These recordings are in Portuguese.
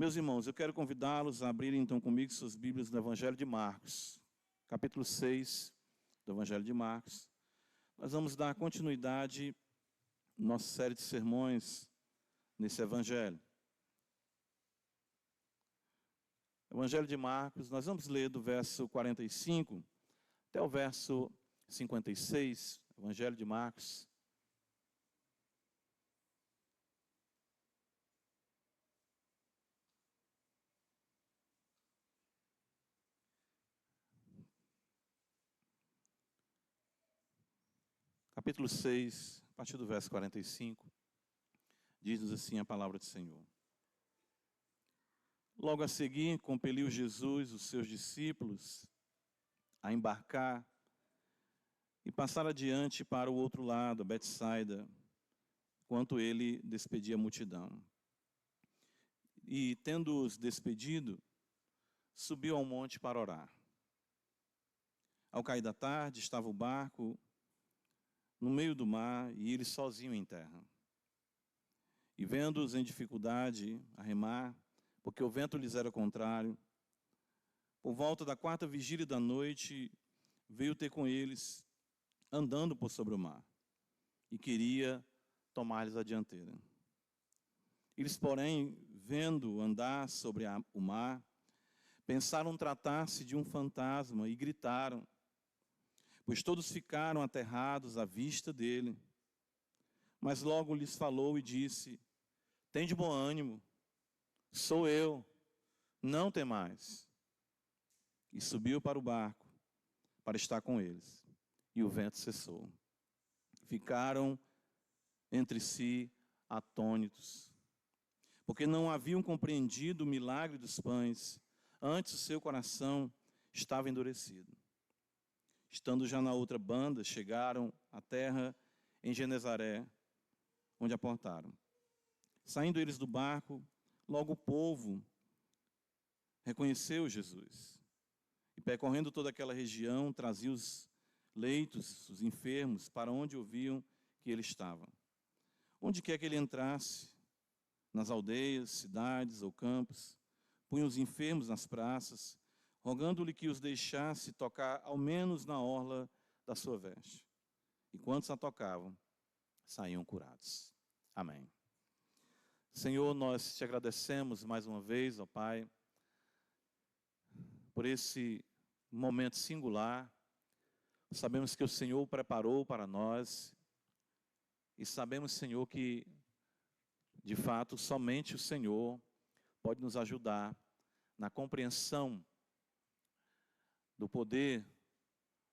Meus irmãos, eu quero convidá-los a abrirem então comigo suas Bíblias no Evangelho de Marcos, capítulo 6 do Evangelho de Marcos. Nós vamos dar continuidade à nossa série de sermões nesse Evangelho. Evangelho de Marcos, nós vamos ler do verso 45 até o verso 56, Evangelho de Marcos. Capítulo 6, a partir do verso 45, diz-nos assim a palavra do Senhor. Logo a seguir, compeliu Jesus os seus discípulos a embarcar e passar adiante para o outro lado, a Betsaida, enquanto ele despedia a multidão. E, tendo-os despedido, subiu ao monte para orar. Ao cair da tarde, estava o barco no meio do mar e ele sozinho em terra. E vendo-os em dificuldade a remar, porque o vento lhes era contrário, por volta da 4ª vigília da noite, veio ter com eles, andando por sobre o mar, e queria tomar-lhes a dianteira. Eles, porém, vendo andar sobre o mar, pensaram tratar-se de um fantasma e gritaram, pois todos ficaram aterrados à vista dele. Mas logo lhes falou e disse, tende bom ânimo, sou eu, não temais. E subiu para o barco, para estar com eles. E o vento cessou. Ficaram entre si atônitos, porque não haviam compreendido o milagre dos pães, antes o seu coração estava endurecido. Estando já na outra banda, chegaram à terra em Genezaré, onde aportaram. Saindo eles do barco, logo o povo reconheceu Jesus. E percorrendo toda aquela região, trazia os leitos, os enfermos, para onde ouviam que ele estava. Onde quer que ele entrasse, nas aldeias, cidades ou campos, punha os enfermos nas praças, rogando-lhe que os deixasse tocar ao menos na orla da sua veste. E quantos a tocavam, saíam curados. Amém. Senhor, nós te agradecemos mais uma vez, ó Pai, por esse momento singular. Sabemos que o Senhor o preparou para nós e sabemos, Senhor, que de fato somente o Senhor pode nos ajudar na compreensão do poder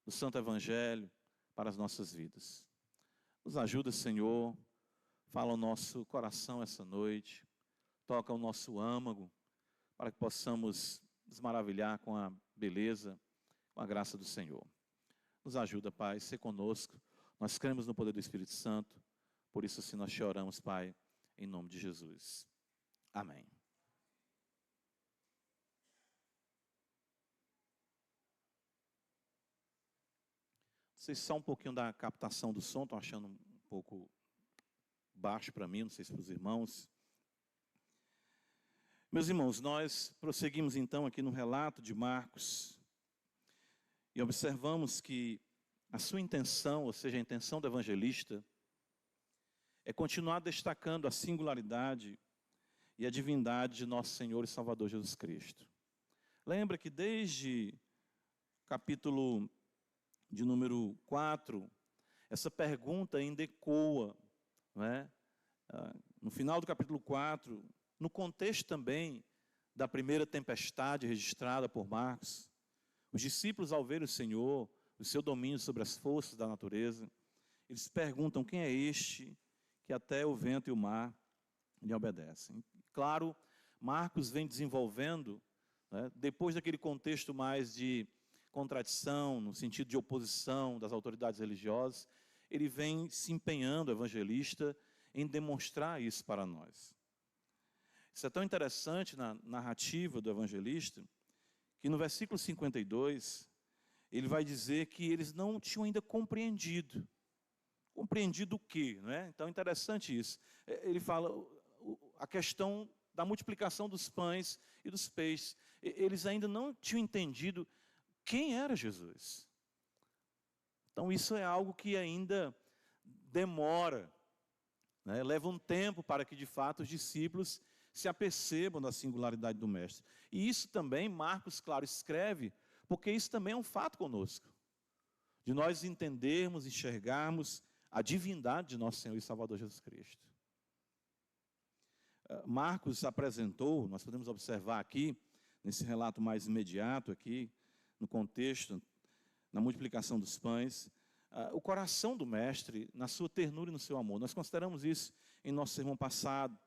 do Santo Evangelho para as nossas vidas. Nos ajuda, Senhor, fala ao nosso coração essa noite, toca o nosso âmago, para que possamos nos maravilhar com a beleza, com a graça do Senhor. Nos ajuda, Pai, ser conosco. Nós cremos no poder do Espírito Santo, por isso assim nós te oramos, Pai, em nome de Jesus. Amém. Não sei se só um pouquinho da captação do som, estou achando um pouco baixo para mim, não sei se para os irmãos. Meus irmãos, nós prosseguimos então aqui no relato de Marcos e observamos que a sua intenção, ou seja, a intenção do evangelista, é continuar destacando a singularidade e a divindade de nosso Senhor e Salvador Jesus Cristo. Lembra que desde capítulo de número 4, essa pergunta ainda ecoa, né? No final do capítulo 4, no contexto também da primeira tempestade registrada por Marcos, os discípulos, ao ver o Senhor, o seu domínio sobre as forças da natureza, eles perguntam quem é este que até o vento e o mar lhe obedecem. Claro, Marcos vem desenvolvendo, né, depois daquele contexto mais de contradição, no sentido de oposição das autoridades religiosas, ele vem se empenhando, evangelista, em demonstrar isso para nós. Isso é tão interessante na narrativa do evangelista, que no versículo 52, ele vai dizer que eles não tinham ainda compreendido. Compreendido o quê? Não é? Então é interessante isso. Ele fala, a questão da multiplicação dos pães e dos peixes. Eles ainda não tinham entendido quem era Jesus. Então isso é algo que ainda demora, né? Leva um tempo para que de fato os discípulos se apercebam da singularidade do Mestre. E isso também Marcos, claro, escreve, porque isso também é um fato conosco. De nós entendermos, enxergarmos a divindade de nosso Senhor e Salvador Jesus Cristo. Marcos apresentou, nós podemos observar aqui, nesse relato mais imediato aqui, no contexto, na multiplicação dos pães, o coração do Mestre, na sua ternura e no seu amor. Nós consideramos isso em nosso sermão passado,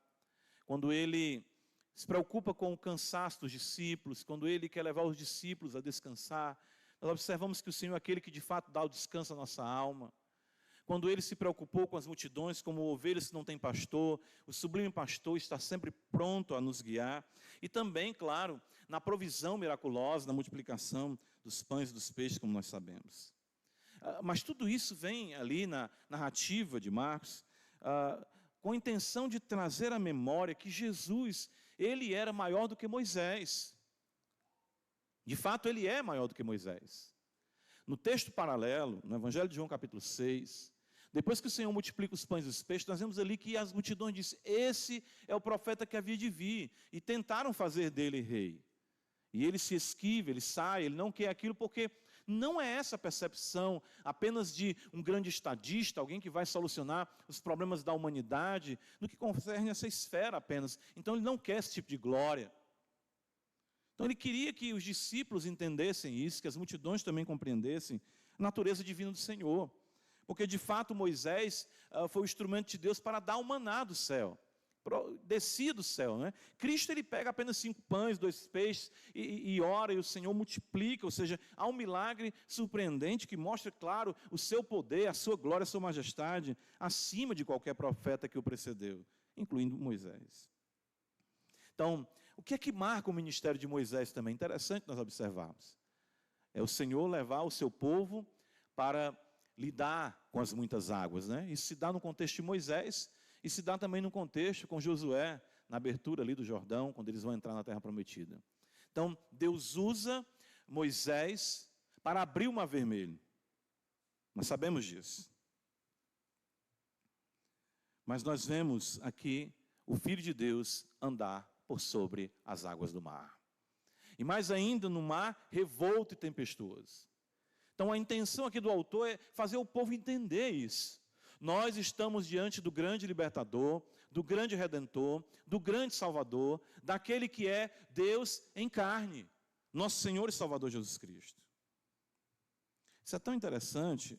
quando ele se preocupa com o cansaço dos discípulos, quando ele quer levar os discípulos a descansar. Nós observamos que o Senhor é aquele que de fato dá o descanso à nossa alma. Quando ele se preocupou com as multidões, como ovelhas que não têm pastor, o sublime pastor está sempre pronto a nos guiar. E também, claro, na provisão miraculosa, na multiplicação dos pães e dos peixes, como nós sabemos. Mas tudo isso vem ali na narrativa de Marcos, com a intenção de trazer à memória que Jesus, ele era maior do que Moisés. De fato, ele é maior do que Moisés. No texto paralelo, no Evangelho de João capítulo 6, depois que o Senhor multiplica os pães e os peixes, nós vemos ali que as multidões dizem, esse é o profeta que havia de vir, e tentaram fazer dele rei. E ele se esquiva, ele sai, ele não quer aquilo, porque não é essa a percepção apenas de um grande estadista, alguém que vai solucionar os problemas da humanidade, no que concerne essa esfera apenas. Então ele não quer esse tipo de glória. Então ele queria que os discípulos entendessem isso, que as multidões também compreendessem a natureza divina do Senhor. Porque de fato Moisés foi o instrumento de Deus para dar o maná do céu. Descia do céu, né? Cristo ele pega apenas 5 pães, 2 peixes e ora, e o Senhor multiplica, ou seja, há um milagre surpreendente que mostra, claro, o seu poder, a sua glória, a sua majestade, acima de qualquer profeta que o precedeu, incluindo Moisés. Então, o que é que marca o ministério de Moisés também? Interessante nós observarmos. É o Senhor levar o seu povo para lidar com as muitas águas, né? Isso se dá no contexto de Moisés, e se dá também no contexto com Josué, na abertura ali do Jordão, quando eles vão entrar na Terra Prometida. Então, Deus usa Moisés para abrir o Mar Vermelho. Nós sabemos disso. Mas nós vemos aqui o Filho de Deus andar por sobre as águas do mar. E mais ainda no mar revolto e tempestuoso. Então a intenção aqui do autor é fazer o povo entender isso. Nós estamos diante do grande libertador, do grande redentor, do grande salvador, daquele que é Deus em carne, nosso Senhor e Salvador Jesus Cristo. Isso é tão interessante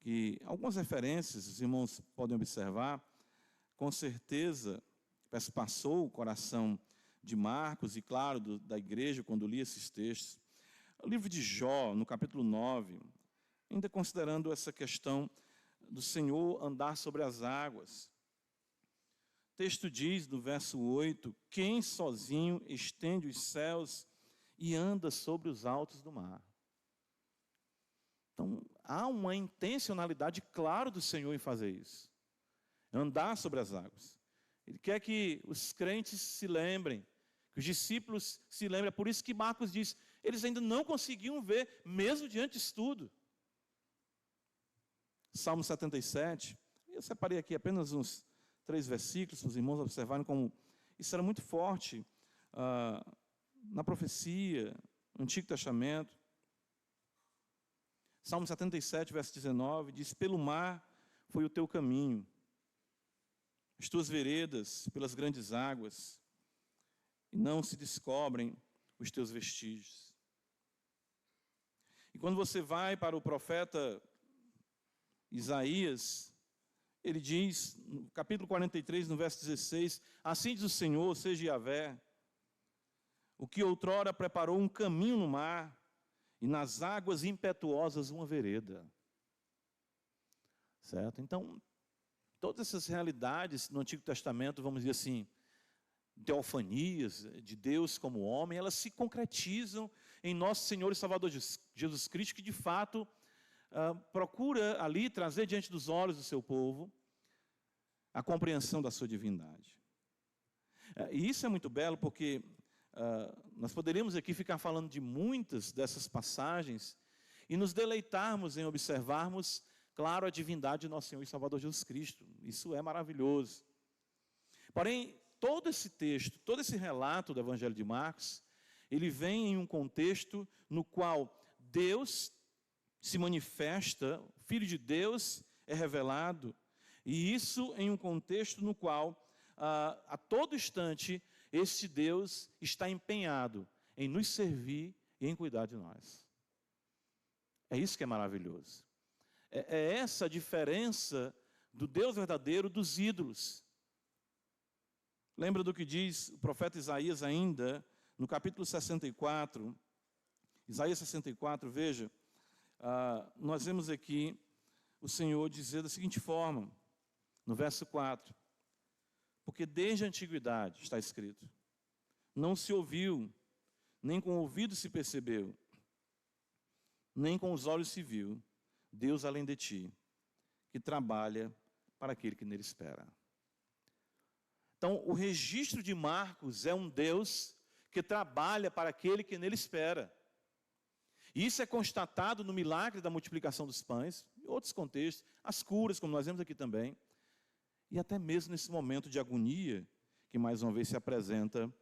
que algumas referências os irmãos podem observar, com certeza passou o coração de Marcos e claro da igreja quando li esses textos. O livro de Jó, no capítulo 9, ainda considerando essa questão do Senhor andar sobre as águas. O texto diz, no verso 8, quem sozinho estende os céus e anda sobre os altos do mar. Então, há uma intencionalidade clara do Senhor em fazer isso. Andar sobre as águas. Ele quer que os crentes se lembrem, que os discípulos se lembrem. É por isso que Marcos diz, eles ainda não conseguiam ver, mesmo diante disso tudo. Salmo 77, eu separei aqui apenas uns 3 versículos para os irmãos observarem como isso era muito forte na profecia, no Antigo Testamento. Salmo 77, verso 19, diz, pelo mar foi o teu caminho, as tuas veredas pelas grandes águas, e não se descobrem os teus vestígios. E quando você vai para o profeta Isaías, ele diz, no capítulo 43, no verso 16, assim diz o Senhor, seja Yahvé, o que outrora preparou um caminho no mar, e nas águas impetuosas uma vereda. Certo? Então, todas essas realidades no Antigo Testamento, vamos dizer assim, teofanias de Deus como homem, elas se concretizam em nosso Senhor e Salvador Jesus Cristo, que de fato procura ali trazer diante dos olhos do seu povo a compreensão da sua divindade. E isso é muito belo porque nós poderíamos aqui ficar falando de muitas dessas passagens e nos deleitarmos em observarmos, claro, a divindade de nosso Senhor e Salvador Jesus Cristo. Isso é maravilhoso. Porém, todo esse texto, todo esse relato do Evangelho de Marcos, ele vem em um contexto no qual Deus se manifesta, o Filho de Deus é revelado, e isso em um contexto no qual, a todo instante, este Deus está empenhado em nos servir e em cuidar de nós. É isso que é maravilhoso. É essa a diferença do Deus verdadeiro dos ídolos. Lembra do que diz o profeta Isaías ainda, no capítulo 64, Isaías 64, veja, nós vemos aqui o Senhor dizer da seguinte forma, no verso 4, porque desde a antiguidade, está escrito, não se ouviu, nem com o ouvido se percebeu, nem com os olhos se viu, Deus além de ti, que trabalha para aquele que nele espera. Então, o registro de Marcos é um Deus que trabalha para aquele que nele espera. E isso é constatado no milagre da multiplicação dos pães, em outros contextos, as curas, como nós vemos aqui também, e até mesmo nesse momento de agonia, que mais uma vez se apresenta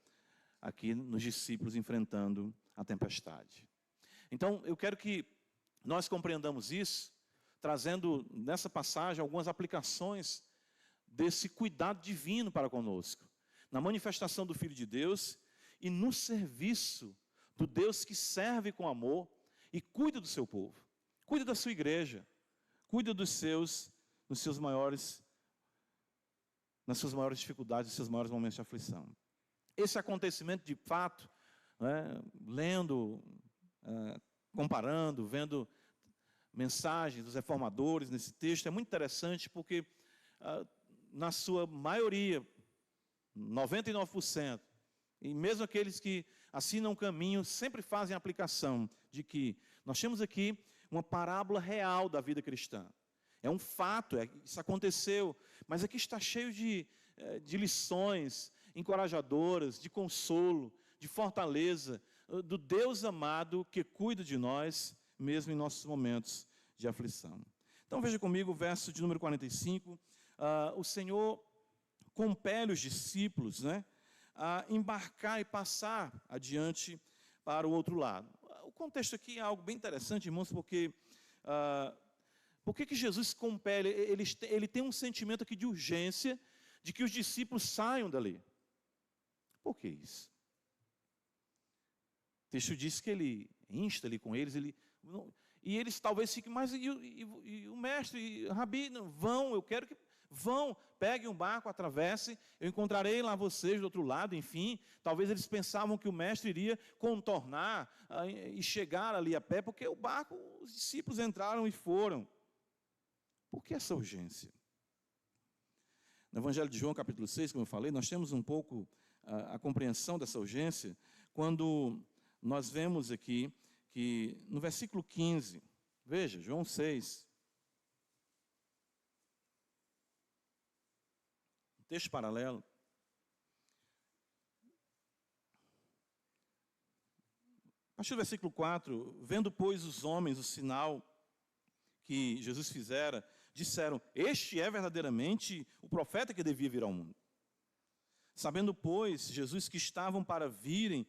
aqui nos discípulos enfrentando a tempestade. Então, eu quero que nós compreendamos isso, trazendo nessa passagem algumas aplicações desse cuidado divino para conosco, na manifestação do Filho de Deus e no serviço do Deus que serve com amor e cuida do seu povo, cuida da sua igreja, cuida nas suas maiores dificuldades, nos seus maiores momentos de aflição. Esse acontecimento de fato, lendo, comparando, vendo mensagens dos reformadores nesse texto, é muito interessante porque na sua maioria, 99%, e mesmo aqueles que assinam o caminho, sempre fazem a aplicação de que nós temos aqui uma parábola real da vida cristã. É um fato, isso aconteceu, mas aqui está cheio de lições encorajadoras, de consolo, de fortaleza, do Deus amado que cuida de nós, mesmo em nossos momentos de aflição. Então veja comigo o verso de número 45, o Senhor compele os discípulos, a embarcar e passar adiante para o outro lado. O contexto aqui é algo bem interessante, irmãos, porque por que Jesus compele? Ele tem um sentimento aqui de urgência, de que os discípulos saiam dali. Por que isso? O texto diz que ele insta ali com eles, e eles talvez fiquem mais, e o mestre, Rabi, vão, eu quero que vão, peguem um barco, atravessem, eu encontrarei lá vocês do outro lado, enfim. Talvez eles pensavam que o mestre iria contornar e chegar ali a pé, porque o barco, os discípulos entraram e foram. Por que essa urgência? No Evangelho de João, capítulo 6, como eu falei, nós temos um pouco a compreensão dessa urgência, quando nós vemos aqui que no versículo 15, veja, João 6, texto paralelo. A partir do versículo 4, vendo, pois, os homens o sinal que Jesus fizera, disseram, este é verdadeiramente o profeta que devia vir ao mundo. Sabendo, pois, Jesus que estavam para virem,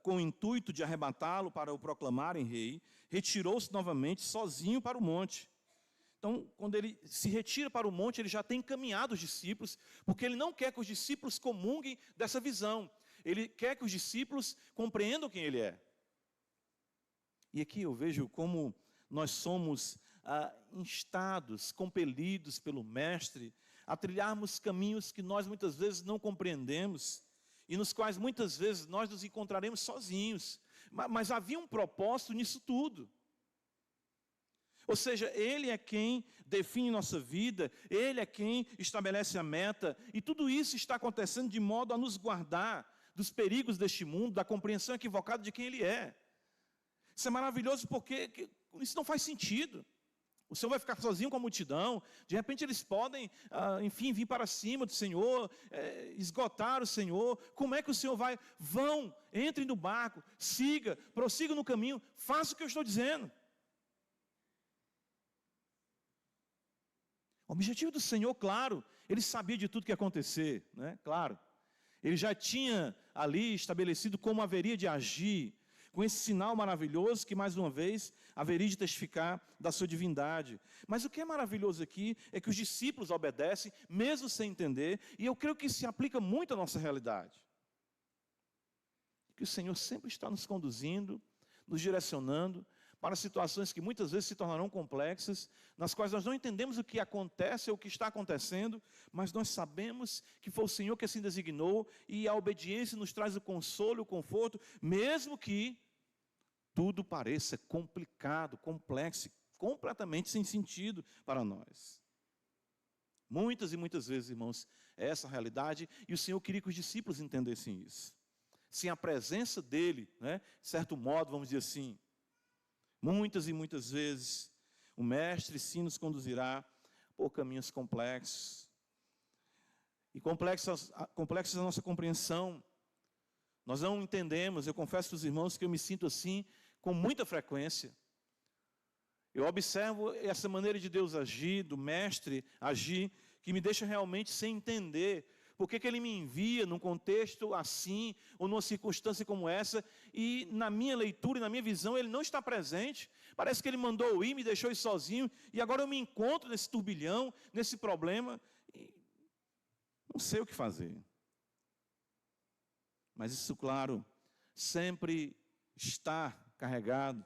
com o intuito de arrebatá-lo para o proclamarem rei, retirou-se novamente sozinho para o monte. Então, quando ele se retira para o monte, ele já tem encaminhado os discípulos, porque ele não quer que os discípulos comunguem dessa visão. Ele quer que os discípulos compreendam quem ele é. E aqui eu vejo como nós somos instados, compelidos pelo Mestre, a trilharmos caminhos que nós muitas vezes não compreendemos, e nos quais muitas vezes nós nos encontraremos sozinhos. Mas havia um propósito nisso tudo. Ou seja, Ele é quem define nossa vida, Ele é quem estabelece a meta, e tudo isso está acontecendo de modo a nos guardar dos perigos deste mundo, da compreensão equivocada de quem Ele é. Isso é maravilhoso porque isso não faz sentido. O Senhor vai ficar sozinho com a multidão. De repente eles podem, enfim, vir para cima do Senhor, esgotar o Senhor. Como é que o Senhor vai? Vão, entrem no barco, prossigam no caminho, façam o que eu estou dizendo. O objetivo do Senhor, claro, ele sabia de tudo que ia acontecer, né? Claro. Ele já tinha ali estabelecido como haveria de agir, com esse sinal maravilhoso que, mais uma vez, haveria de testificar da sua divindade. Mas o que é maravilhoso aqui é que os discípulos obedecem, mesmo sem entender, e eu creio que isso se aplica muito à nossa realidade. Que o Senhor sempre está nos conduzindo, nos direcionando para situações que muitas vezes se tornarão complexas, nas quais nós não entendemos o que acontece ou o que está acontecendo, mas nós sabemos que foi o Senhor que assim designou, e a obediência nos traz o consolo e o conforto, mesmo que tudo pareça complicado, complexo, completamente sem sentido para nós. Muitas e muitas vezes, irmãos, é essa a realidade, e o Senhor queria que os discípulos entendessem isso. Sem a presença dEle, né, de certo modo, vamos dizer assim, muitas e muitas vezes, o Mestre sim nos conduzirá por caminhos complexos. E complexos a nossa compreensão. Nós não entendemos, eu confesso para os irmãos que eu me sinto assim com muita frequência. Eu observo essa maneira de Deus agir, do Mestre agir, que me deixa realmente sem entender por que Ele me envia num contexto assim, ou numa circunstância como essa, e na minha leitura e na minha visão Ele não está presente. Parece que Ele mandou eu ir, me deixou ir sozinho, e agora eu me encontro nesse turbilhão, nesse problema, e não sei o que fazer. Mas isso, claro, sempre está carregado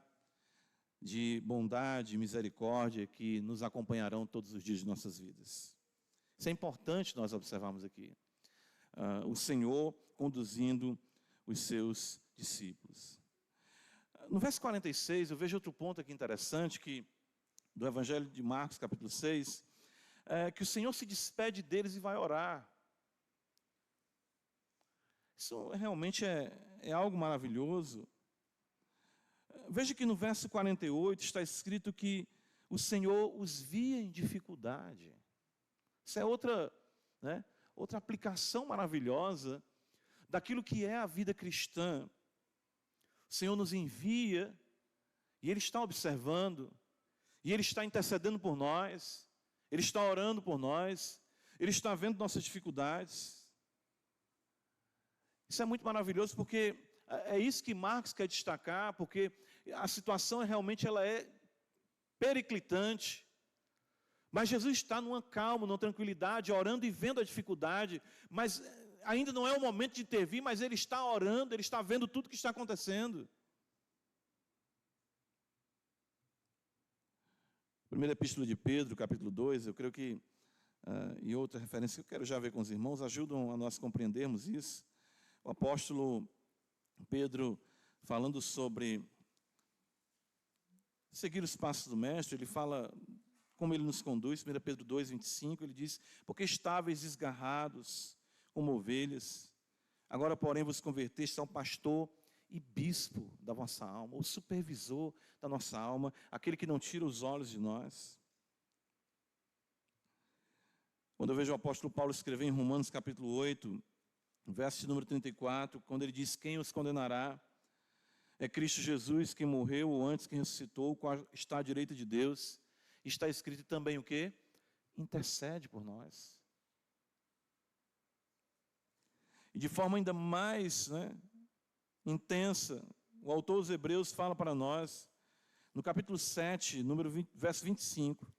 de bondade e misericórdia que nos acompanharão todos os dias de nossas vidas. Isso é importante nós observarmos aqui. O Senhor conduzindo os seus discípulos. No verso 46, eu vejo outro ponto aqui interessante, que do Evangelho de Marcos, capítulo 6, que o Senhor se despede deles e vai orar. Isso realmente é algo maravilhoso. Veja que no verso 48 está escrito que o Senhor os via em dificuldade. Isso é outra aplicação maravilhosa daquilo que é a vida cristã. O Senhor nos envia e Ele está observando, e Ele está intercedendo por nós, Ele está orando por nós, Ele está vendo nossas dificuldades. Isso é muito maravilhoso, porque é isso que Marcos quer destacar, porque a situação realmente ela é periclitante. Mas Jesus está numa calma, numa tranquilidade, orando e vendo a dificuldade, mas ainda não é o momento de intervir, mas Ele está orando, Ele está vendo tudo o que está acontecendo. Primeira Epístola de Pedro, capítulo 2, eu creio que, e outra referência que eu quero já ver com os irmãos, ajudam a nós compreendermos isso. O apóstolo Pedro, falando sobre seguir os passos do Mestre, ele fala como ele nos conduz. 1 Pedro 2, 25, ele diz: porque estáveis desgarrados como ovelhas, agora porém vos convertestes ao pastor e bispo da vossa alma, o supervisor da nossa alma, aquele que não tira os olhos de nós. Quando eu vejo o apóstolo Paulo escrever em Romanos capítulo 8, verso número 34, quando ele diz: quem os condenará? É Cristo Jesus, quem morreu ou antes que ressuscitou, qual está à direita de Deus. Está escrito também o quê? Intercede por nós. E de forma ainda mais intensa, o autor dos Hebreus fala para nós, no capítulo 7, verso 25,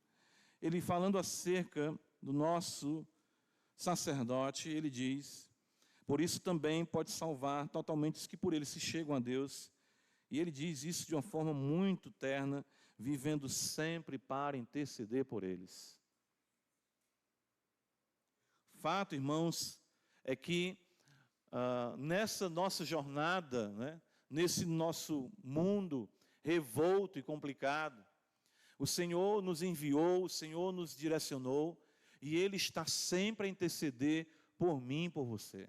ele falando acerca do nosso sacerdote, ele diz: por isso também pode salvar totalmente os que por ele se chegam a Deus. E ele diz isso de uma forma muito terna, vivendo sempre para interceder por eles. Fato, irmãos, é que nessa nossa jornada, nesse nosso mundo revolto e complicado, o Senhor nos enviou, o Senhor nos direcionou, e Ele está sempre a interceder por mim e por você.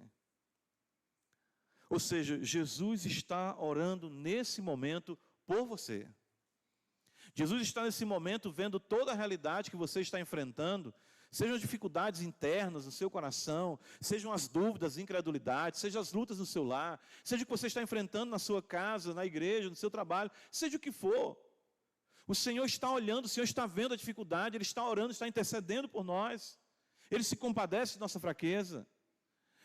Ou seja, Jesus está orando nesse momento por você. Jesus está nesse momento vendo toda a realidade que você está enfrentando, sejam as dificuldades internas no seu coração, sejam as dúvidas, incredulidades, sejam as lutas no seu lar, seja o que você está enfrentando na sua casa, na igreja, no seu trabalho, seja o que for. O Senhor está olhando, o Senhor está vendo a dificuldade, Ele está orando, está intercedendo por nós. Ele se compadece de nossa fraqueza.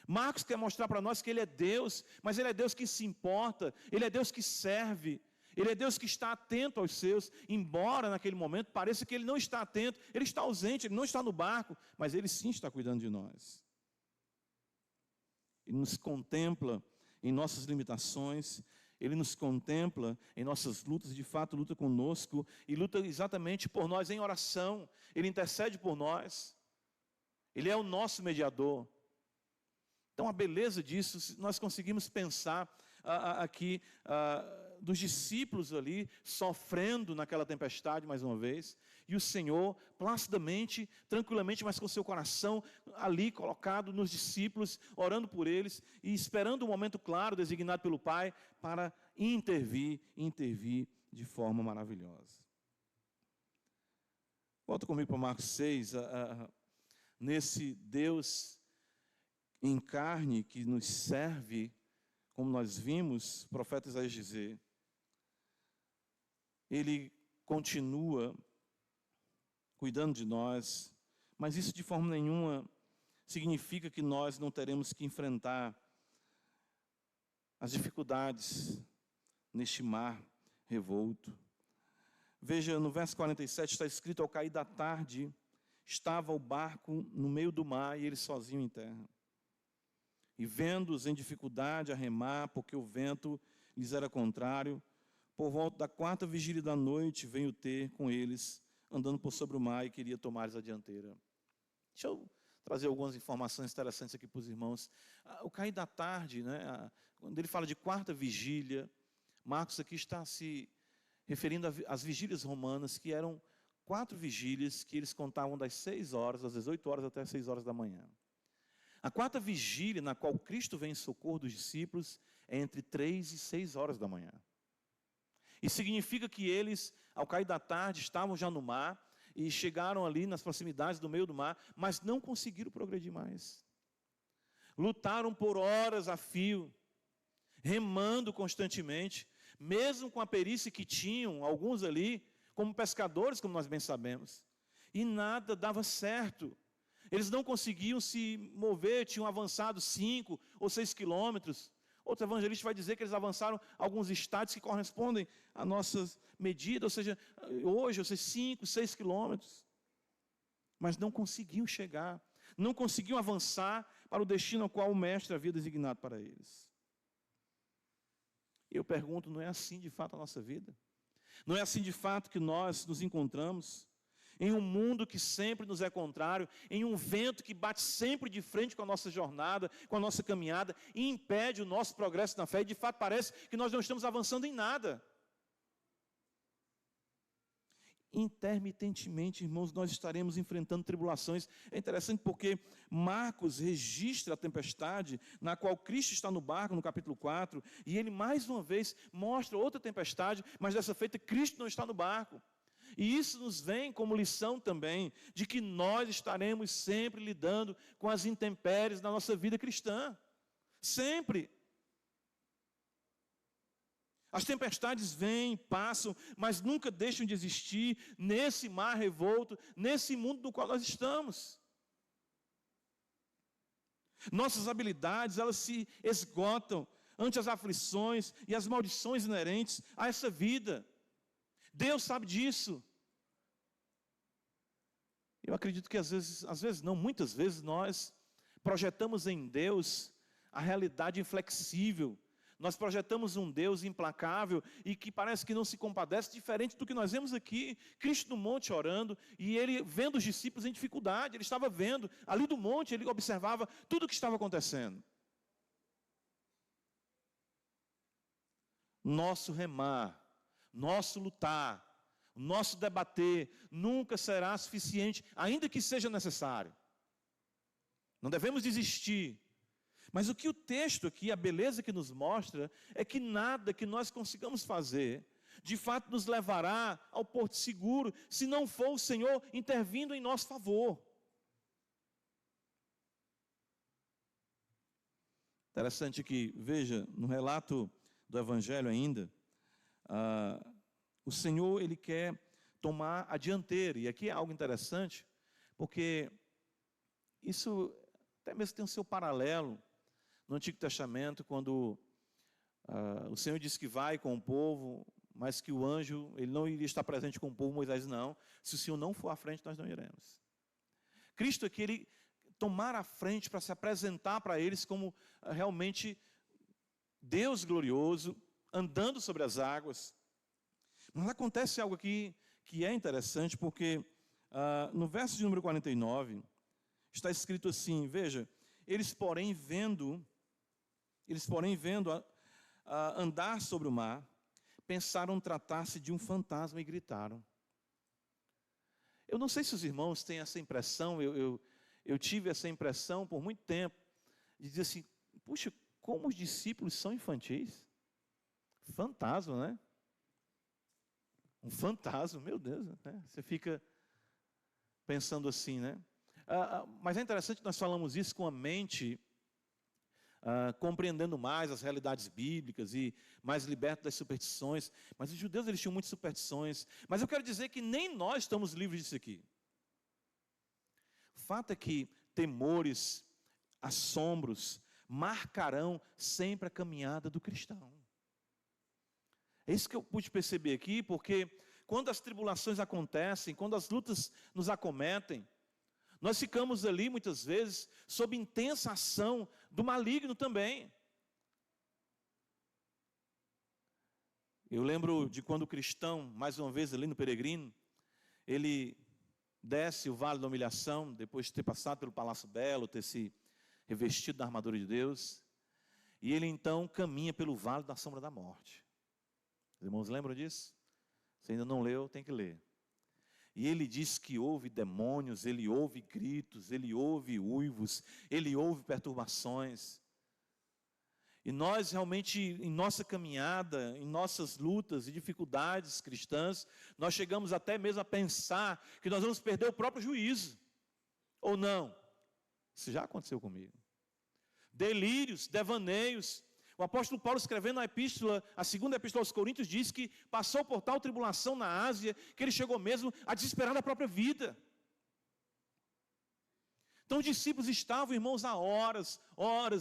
Marcos quer mostrar para nós que Ele é Deus, mas Ele é Deus que se importa, Ele é Deus que serve, Ele é Deus que está atento aos seus, embora naquele momento pareça que Ele não está atento, Ele está ausente, Ele não está no barco, mas Ele sim está cuidando de nós. Ele nos contempla em nossas limitações, Ele nos contempla em nossas lutas, de fato luta conosco, e luta exatamente por nós em oração, Ele intercede por nós, Ele é o nosso mediador. Então a beleza disso, nós conseguimos pensar aqui dos discípulos ali, sofrendo naquela tempestade mais uma vez, e o Senhor placidamente, tranquilamente, mas com seu coração ali colocado nos discípulos, orando por eles, e esperando um momento claro, designado pelo Pai, para intervir de forma maravilhosa. Volta comigo para Marcos 6, nesse Deus em carne que nos serve, como nós vimos o profeta Isaías dizer, Ele continua cuidando de nós, mas isso de forma nenhuma significa que nós não teremos que enfrentar as dificuldades neste mar revolto. Veja, no verso 47 está escrito: ao cair da tarde, estava o barco no meio do mar e ele sozinho em terra. E vendo-os em dificuldade a remar, porque o vento lhes era contrário, por volta da 4ª vigília da noite, veio ter com eles, andando por sobre o mar, e queria tomar-lhes a dianteira. Deixa eu trazer algumas informações interessantes aqui para os irmãos. O cair da tarde, né, quando ele fala de 4ª vigília, Marcos aqui está se referindo às vigílias romanas, que eram 4 vigílias que eles contavam das 6 horas, às 18 horas até as 6 horas da manhã. A 4ª vigília, na qual Cristo vem em socorro dos discípulos, é entre 3 e 6 horas da manhã. Isso significa que eles, ao cair da tarde, estavam já no mar e chegaram ali nas proximidades do meio do mar, mas não conseguiram progredir mais. Lutaram por horas a fio, remando constantemente, mesmo com a perícia que tinham, alguns ali, como pescadores, como nós bem sabemos, e nada dava certo. Eles não conseguiam se mover, tinham avançado 5 ou 6 quilômetros. Outro evangelista vai dizer que eles avançaram alguns estádios que correspondem à nossa medida, ou seja, hoje, 5, 6 quilômetros. Mas não conseguiam chegar, não conseguiam avançar para o destino ao qual o Mestre havia designado para eles. Eu pergunto, não é assim de fato a nossa vida? Não é assim de fato que nós nos encontramos? Em um mundo que sempre nos é contrário, em um vento que bate sempre de frente com a nossa jornada, com a nossa caminhada, e impede o nosso progresso na fé, e de fato parece que nós não estamos avançando em nada. Intermitentemente, irmãos, nós estaremos enfrentando tribulações. É interessante porque Marcos registra a tempestade na qual Cristo está no barco, no capítulo 4, e ele mais uma vez mostra outra tempestade, mas dessa feita Cristo não está no barco. E isso nos vem como lição também, de que nós estaremos sempre lidando com as intempéries da nossa vida cristã. Sempre. As tempestades vêm, passam, mas nunca deixam de existir nesse mar revolto, nesse mundo no qual nós estamos. Nossas habilidades, elas se esgotam ante as aflições e as maldições inerentes a essa vida. Deus sabe disso. Eu acredito que às vezes não, muitas vezes nós projetamos em Deus a realidade inflexível. Nós projetamos um Deus implacável e que parece que não se compadece, diferente do que nós vemos aqui. Cristo no monte orando e ele vendo os discípulos em dificuldade. Ele estava vendo, ali do monte ele observava tudo o que estava acontecendo. Nosso remar, nosso lutar, nosso debater nunca será suficiente, ainda que seja necessário. Não devemos desistir. Mas o que o texto aqui, a beleza que nos mostra, é que nada que nós consigamos fazer de fato nos levará ao porto seguro, se não for o Senhor intervindo em nosso favor. Interessante que, veja, no relato do Evangelho ainda, o Senhor, Ele quer tomar a dianteira. E aqui é algo interessante, porque isso até mesmo tem o seu paralelo no Antigo Testamento, quando o Senhor disse que vai com o povo, mas que o anjo, ele não iria estar presente com o povo. Moisés, não. Se o Senhor não for à frente, nós não iremos. Cristo aqui, Ele tomar a frente para se apresentar para eles como realmente Deus glorioso, andando sobre as águas. Mas acontece algo aqui que é interessante, porque no verso de número 49, está escrito assim, veja, eles porém vendo andar sobre o mar, pensaram tratar-se de um fantasma e gritaram. Eu não sei se os irmãos têm essa impressão, eu tive essa impressão por muito tempo, de dizer assim, puxa, como os discípulos são infantis. Fantasma, né? Um fantasma, meu Deus, né? Você fica pensando assim, né? Mas é interessante que nós falamos isso com a mente, compreendendo mais as realidades bíblicas e mais liberto das superstições. Mas os judeus, eles tinham muitas superstições. Mas eu quero dizer que nem nós estamos livres disso aqui. O fato é que temores, assombros, marcarão sempre a caminhada do cristão. É isso que eu pude perceber aqui, porque quando as tribulações acontecem, quando as lutas nos acometem, nós ficamos ali muitas vezes sob intensa ação do maligno também. Eu lembro de quando o cristão, mais uma vez ali no peregrino, ele desce o vale da humilhação, depois de ter passado pelo Palácio Belo, ter se revestido da armadura de Deus, e ele então caminha pelo vale da sombra da morte. Os irmãos lembram disso? Se ainda não leu, tem que ler. E ele diz que ouve demônios, ele ouve gritos, ele ouve uivos, ele ouve perturbações. E nós realmente, em nossa caminhada, em nossas lutas e dificuldades cristãs, nós chegamos até mesmo a pensar que nós vamos perder o próprio juízo. Ou não? Isso já aconteceu comigo. Delírios, devaneios. O apóstolo Paulo, escrevendo a segunda epístola aos Coríntios, diz que passou por tal tribulação na Ásia, que ele chegou mesmo a desesperar da própria vida. Então os discípulos estavam, irmãos, há horas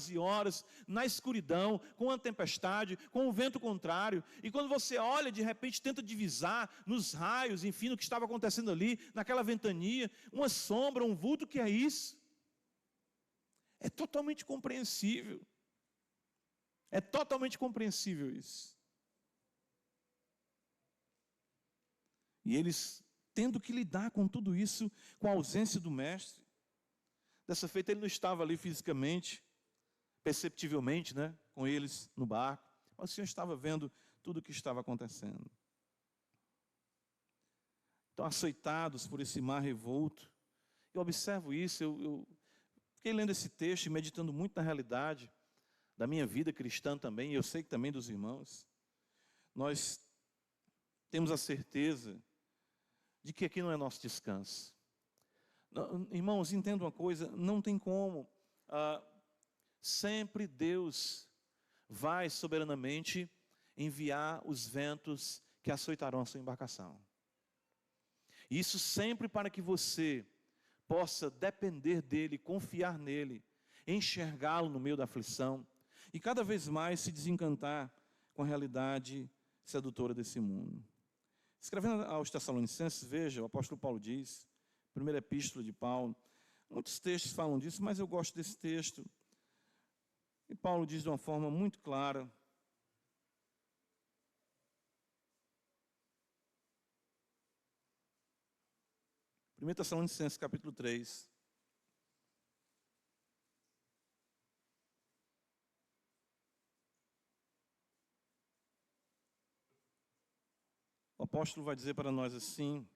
e horas, na escuridão, com a tempestade, com o vento contrário. E quando você olha, de repente tenta divisar nos raios, enfim, no que estava acontecendo ali, naquela ventania, uma sombra, um vulto, o que é isso? É totalmente compreensível. É totalmente compreensível isso. E eles tendo que lidar com tudo isso, com a ausência do mestre. Dessa feita ele não estava ali fisicamente, perceptivelmente, né, com eles no barco, mas o Senhor estava vendo tudo o que estava acontecendo. Então, açoitados por esse mar revolto, eu observo isso, eu fiquei lendo esse texto e meditando muito na realidade da minha vida cristã também, e eu sei que também dos irmãos. Nós temos a certeza de que aqui não é nosso descanso. Irmãos, entenda uma coisa, não tem como. Sempre Deus vai soberanamente enviar os ventos que açoitarão a sua embarcação. Isso sempre para que você possa depender dEle, confiar nele, enxergá-lo no meio da aflição e cada vez mais se desencantar com a realidade sedutora desse mundo. Escrevendo aos Tessalonicenses, veja, o apóstolo Paulo diz, primeira epístola de Paulo, muitos textos falam disso, mas eu gosto desse texto. E Paulo diz de uma forma muito clara, Primeira Tessalonicenses, capítulo 3. O apóstolo vai dizer para nós assim,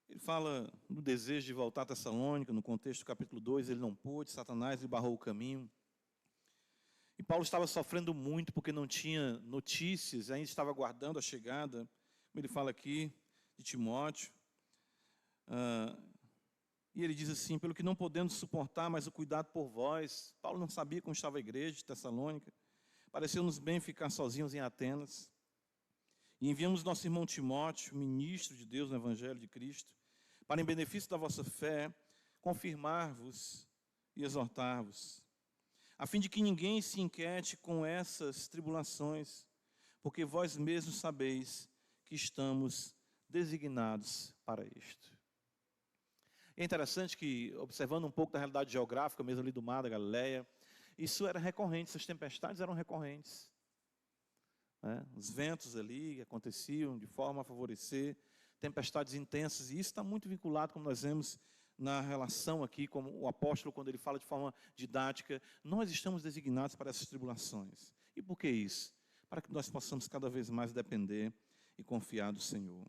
ele fala do desejo de voltar a Tessalônica, no contexto do capítulo 2, ele não pôde, Satanás lhe barrou o caminho. E Paulo estava sofrendo muito porque não tinha notícias, ainda estava aguardando a chegada, como ele fala aqui, de Timóteo. E ele diz assim: pelo que não podemos suportar mais o cuidado por vós. Paulo não sabia como estava a igreja de Tessalônica. Pareceu-nos bem ficar sozinhos em Atenas. E enviamos nosso irmão Timóteo, ministro de Deus no Evangelho de Cristo, para, em benefício da vossa fé, confirmar-vos e exortar-vos, a fim de que ninguém se inquiete com essas tribulações, porque vós mesmos sabeis que estamos designados para isto. É interessante que, observando um pouco da realidade geográfica, mesmo ali do mar da Galileia, isso era recorrente, essas tempestades eram recorrentes. Os ventos ali aconteciam de forma a favorecer tempestades intensas, e isso está muito vinculado, como nós vemos na relação aqui, como o apóstolo, quando ele fala de forma didática, nós estamos designados para essas tribulações. E por que isso? Para que nós possamos cada vez mais depender e confiar do Senhor.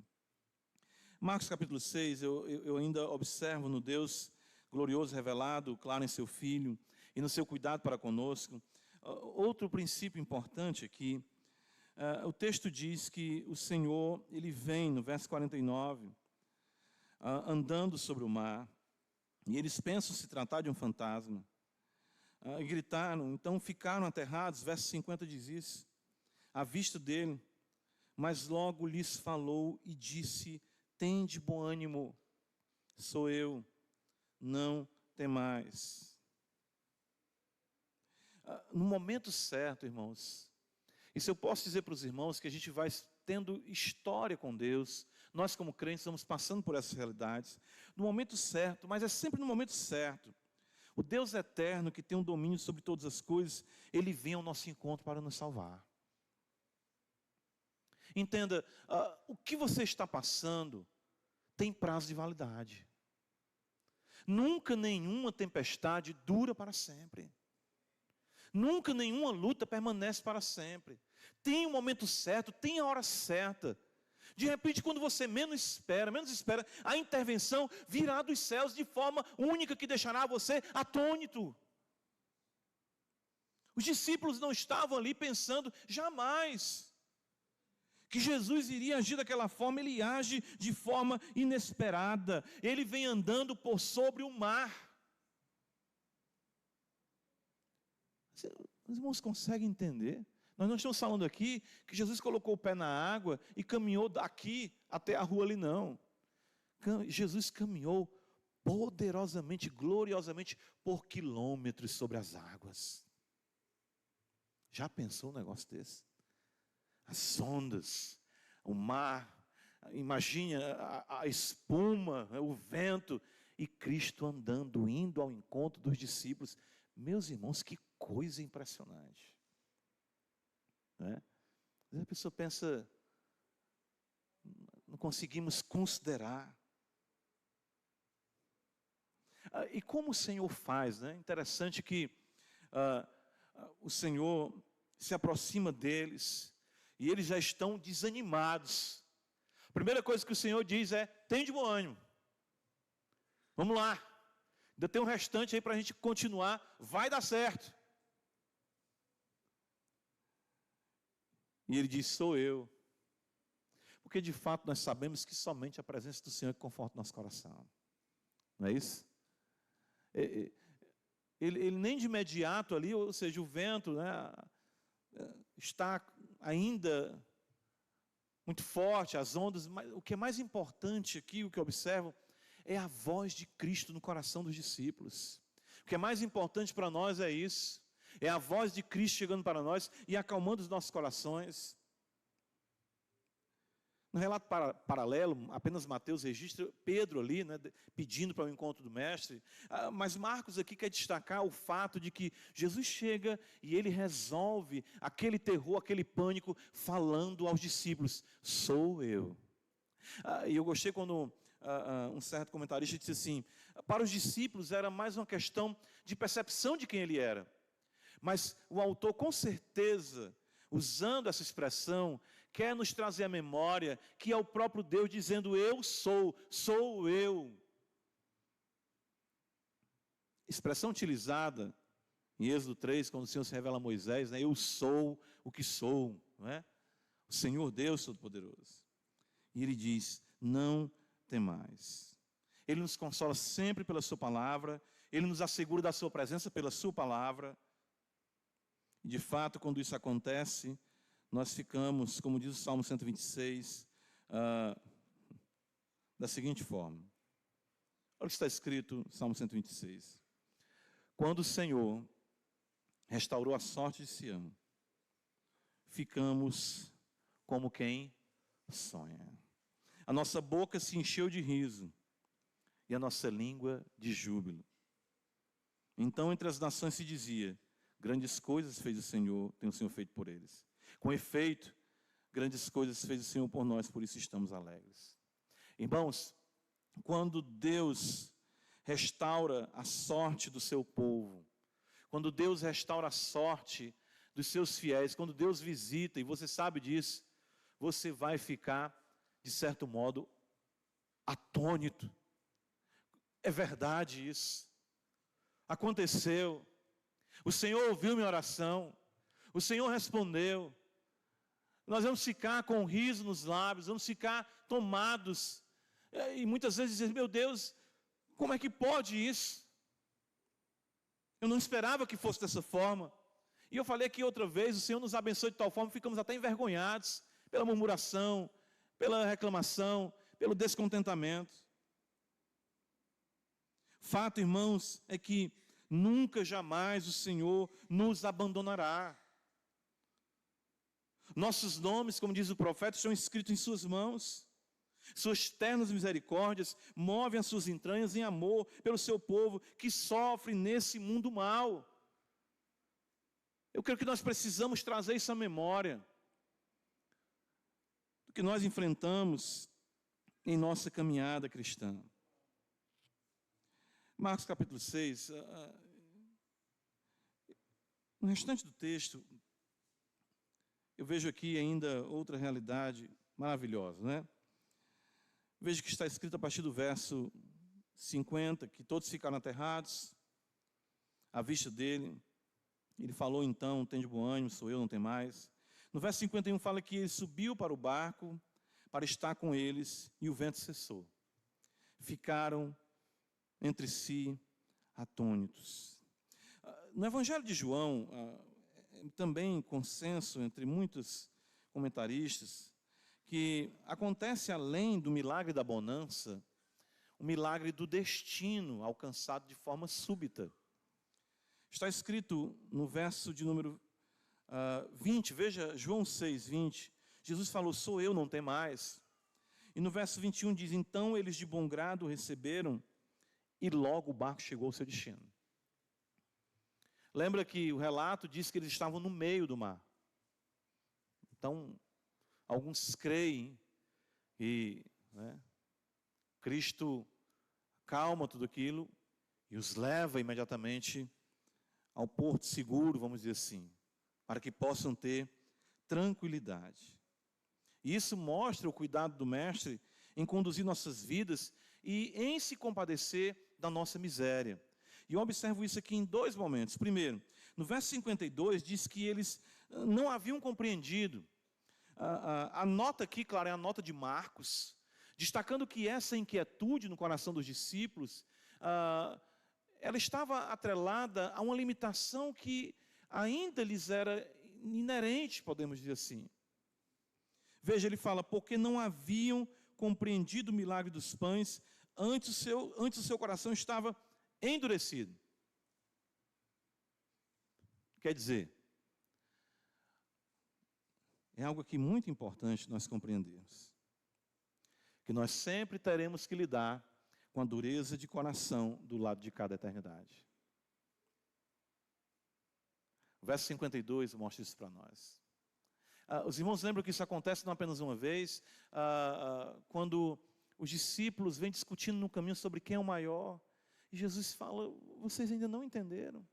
Marcos capítulo 6, eu ainda observo no Deus glorioso revelado, claro em seu Filho, e no seu cuidado para conosco. Outro princípio importante aqui, o texto diz que o Senhor, ele vem, no verso 49, andando sobre o mar, e eles pensam se tratar de um fantasma, e gritaram, então ficaram aterrados. Verso 50 diz isso, à vista dele, mas logo lhes falou e disse: tende bom ânimo, sou eu, não temais. No momento certo, irmãos, isso eu posso dizer para os irmãos, que a gente vai tendo história com Deus, nós como crentes estamos passando por essas realidades, no momento certo, mas é sempre no momento certo. O Deus eterno, que tem um domínio sobre todas as coisas, Ele vem ao nosso encontro para nos salvar. Entenda, o que você está passando tem prazo de validade. Nunca nenhuma tempestade dura para sempre. Nunca nenhuma luta permanece para sempre. Tem o momento certo, tem a hora certa. De repente, quando você menos espera, a intervenção virá dos céus de forma única que deixará você atônito. Os discípulos não estavam ali pensando jamais que Jesus iria agir daquela forma. Ele age de forma inesperada. Ele vem andando por sobre o mar. Os irmãos conseguem entender? Nós não estamos falando aqui que Jesus colocou o pé na água e caminhou daqui até a rua ali, não. Jesus caminhou poderosamente, gloriosamente, por quilômetros sobre as águas. Já pensou um negócio desse? As ondas, o mar, imagine a espuma, o vento, e Cristo andando, indo ao encontro dos discípulos. Meus irmãos, que coisa impressionante. Às vezes a pessoa pensa, não conseguimos considerar. E como o Senhor faz, né? Interessante que o Senhor se aproxima deles e eles já estão desanimados. A primeira coisa que o Senhor diz é: tende bom ânimo. Vamos lá. Ainda tem um restante aí para a gente continuar. Vai dar certo. E ele diz: sou eu. Porque de fato nós sabemos que somente a presença do Senhor conforta o nosso coração. Não é isso? Ele nem de imediato ali, ou seja, o vento, né, está ainda muito forte, as ondas, mas o que é mais importante aqui, o que eu observo, é a voz de Cristo no coração dos discípulos. O que é mais importante para nós é isso. É a voz de Cristo chegando para nós e acalmando os nossos corações. No relato paralelo, apenas Mateus registra Pedro ali, né, pedindo para o encontro do mestre. Mas Marcos aqui quer destacar o fato de que Jesus chega e ele resolve aquele terror, aquele pânico, falando aos discípulos: sou eu. E eu gostei quando um certo comentarista disse assim: para os discípulos era mais uma questão de percepção de quem ele era. Mas o autor, com certeza, usando essa expressão, quer nos trazer à memória que é o próprio Deus dizendo: eu sou eu. Expressão utilizada Em Êxodo 3, quando o Senhor se revela a Moisés, né, eu sou o que sou, não é? O Senhor Deus Todo-Poderoso. E Ele diz, não temais. Ele nos consola sempre pela sua palavra, Ele nos assegura da sua presença pela sua palavra. E de fato, quando isso acontece, nós ficamos, como diz o Salmo 126, da seguinte forma. Olha o que está escrito no Salmo 126. Quando o Senhor restaurou a sorte de Sião, ficamos como quem sonha. A nossa boca se encheu de riso e a nossa língua de júbilo. Então entre as nações se dizia, grandes coisas fez o Senhor, tem o Senhor feito por eles. Com efeito, grandes coisas fez o Senhor por nós, por isso estamos alegres. Irmãos, quando Deus restaura a sorte do seu povo, quando Deus restaura a sorte dos seus fiéis, quando Deus visita, e você sabe disso, você vai ficar, de certo modo, atônito. É verdade isso. Aconteceu. O Senhor ouviu minha oração. O Senhor respondeu. Nós vamos ficar com um riso nos lábios, vamos ficar tomados. E muitas vezes dizer, meu Deus, como é que pode isso? Eu não esperava que fosse dessa forma. E eu falei aqui outra vez, o Senhor nos abençoe de tal forma, ficamos até envergonhados pela murmuração, pela reclamação, pelo descontentamento. Fato, irmãos, é que nunca, jamais o Senhor nos abandonará. Nossos nomes, como diz o profeta, estão escritos em suas mãos. Suas ternas misericórdias movem as suas entranhas em amor pelo seu povo que sofre nesse mundo mal. Eu creio que nós precisamos trazer isso à memória do que nós enfrentamos em nossa caminhada cristã. Marcos capítulo 6, no restante do texto, eu vejo aqui ainda outra realidade maravilhosa, né? Veja que está escrito a partir do verso 50, que todos ficaram aterrados à vista dele. Ele falou então, tem de bom ânimo, sou eu, não tem mais. No verso 51 fala que ele subiu para o barco para estar com eles e o vento cessou. Ficaram entre si atônitos. No Evangelho de João, também consenso entre muitos comentaristas, que acontece além do milagre da bonança, o milagre do destino alcançado de forma súbita. Está escrito no verso de número 20, veja João 6, 20, Jesus falou, sou eu, não tem mais. E no verso 21 diz, então eles de bom grado receberam e logo o barco chegou ao seu destino. Lembra que o relato diz que eles estavam no meio do mar. Então, alguns creem e Cristo calma tudo aquilo e os leva imediatamente ao porto seguro, vamos dizer assim, para que possam ter tranquilidade. E isso mostra o cuidado do Mestre em conduzir nossas vidas e em se compadecer da nossa miséria. E eu observo isso aqui em dois momentos. Primeiro, no verso 52 diz que eles não haviam compreendido. A nota aqui, claro, é a nota de Marcos, destacando que essa inquietude no coração dos discípulos, ela estava atrelada a uma limitação que ainda lhes era inerente, podemos dizer assim. Veja, ele fala, porque não haviam compreendido o milagre dos pães, antes o seu coração estava endurecido. Quer dizer, é algo aqui muito importante nós compreendermos. Que nós sempre teremos que lidar com a dureza de coração do lado de cada eternidade. O verso 52 mostra isso para nós. Os irmãos lembram que isso acontece não apenas uma vez, quando os discípulos vêm discutindo no caminho sobre quem é o maior, e Jesus fala, vocês ainda não entenderam.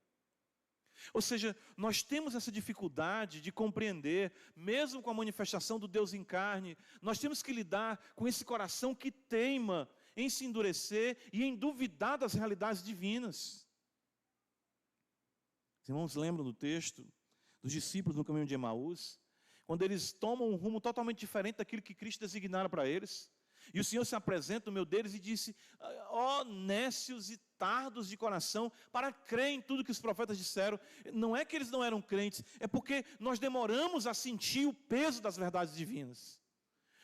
Ou seja, nós temos essa dificuldade de compreender, mesmo com a manifestação do Deus em carne, nós temos que lidar com esse coração que teima em se endurecer e em duvidar das realidades divinas. Os irmãos lembram do texto dos discípulos no caminho de Emaús, quando eles tomam um rumo totalmente diferente daquilo que Cristo designara para eles. E o Senhor se apresenta no meio deles e disse: ó nécios e tardos de coração, para crer em tudo que os profetas disseram. Não é que eles não eram crentes, é porque nós demoramos a sentir o peso das verdades divinas.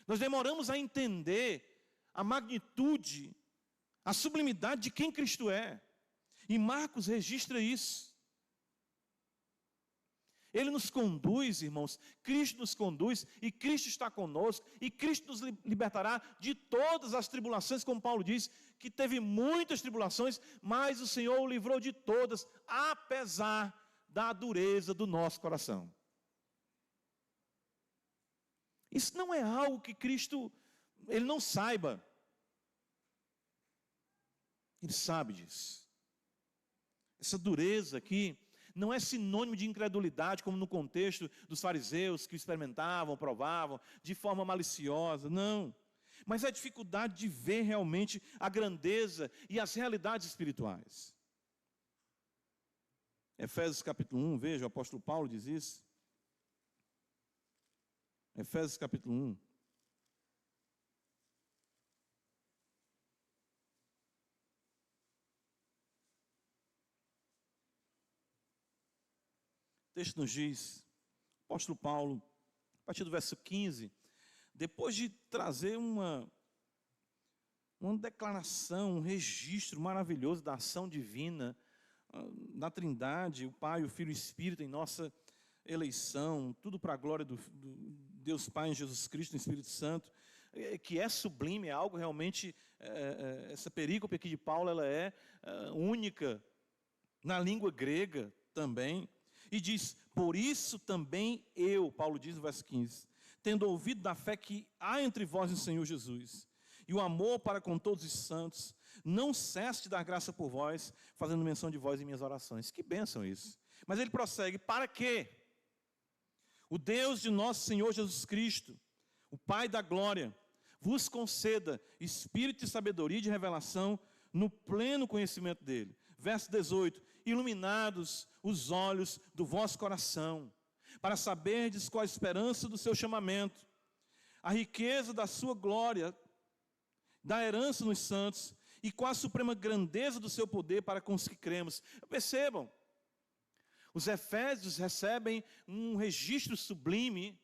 Nós demoramos a entender a magnitude, a sublimidade de quem Cristo é. E Marcos registra isso. Ele nos conduz, irmãos, Cristo nos conduz, e Cristo está conosco, e Cristo nos libertará de todas as tribulações, como Paulo diz, que teve muitas tribulações, mas o Senhor o livrou de todas, apesar da dureza do nosso coração. Isso não é algo que Cristo, Ele não saiba. Ele sabe disso. Essa dureza aqui não é sinônimo de incredulidade, como no contexto dos fariseus que experimentavam, provavam, de forma maliciosa, não. Mas é a dificuldade de ver realmente a grandeza e as realidades espirituais. Efésios capítulo 1, veja, o apóstolo Paulo diz isso. Efésios capítulo 1. O texto nos diz, o apóstolo Paulo, a partir do verso 15, depois de trazer uma declaração, um registro maravilhoso da ação divina, da Trindade, o Pai, o Filho e o Espírito em nossa eleição, tudo para a glória do Deus Pai em Jesus Cristo, no Espírito Santo, que é sublime, é algo realmente, essa perícope aqui de Paulo, ela é única na língua grega também. E diz: por isso também eu, Paulo diz no verso 15, tendo ouvido da fé que há entre vós no Senhor Jesus, e o amor para com todos os santos, não cesse de dar graça por vós, fazendo menção de vós em minhas orações. Que bênção isso. Mas ele prossegue: para quê? O Deus de nosso Senhor Jesus Cristo, o Pai da glória, vos conceda espírito de sabedoria e de revelação no pleno conhecimento dele. Verso 18: iluminados os olhos do vosso coração, para saberdes qual a esperança do seu chamamento, a riqueza da sua glória, da herança nos santos, e qual a suprema grandeza do seu poder para com os que cremos. Percebam, os efésios recebem um registro sublime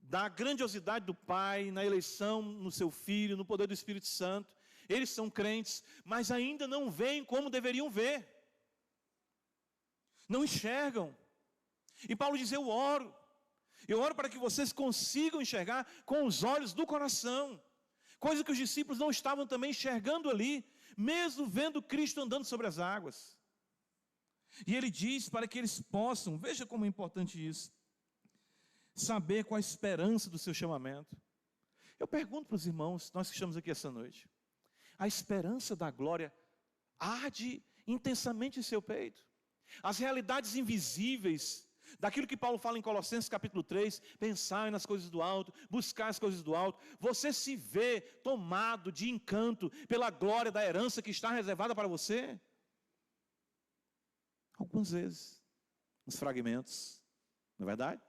da grandiosidade do Pai, na eleição, no seu Filho, no poder do Espírito Santo. Eles são crentes, mas ainda não veem como deveriam ver. Não enxergam. E Paulo diz: eu oro para que vocês consigam enxergar com os olhos do coração, coisa que os discípulos não estavam também enxergando ali, mesmo vendo Cristo andando sobre as águas. E ele diz para que eles possam, veja como é importante isso, saber qual a esperança do seu chamamento. Eu pergunto para os irmãos, nós que estamos aqui essa noite, a esperança da glória arde intensamente em seu peito? As realidades invisíveis, daquilo que Paulo fala em Colossenses capítulo 3, pensai nas coisas do alto, buscar as coisas do alto, você se vê tomado de encanto pela glória da herança que está reservada para você? Algumas vezes, nos fragmentos, não é verdade?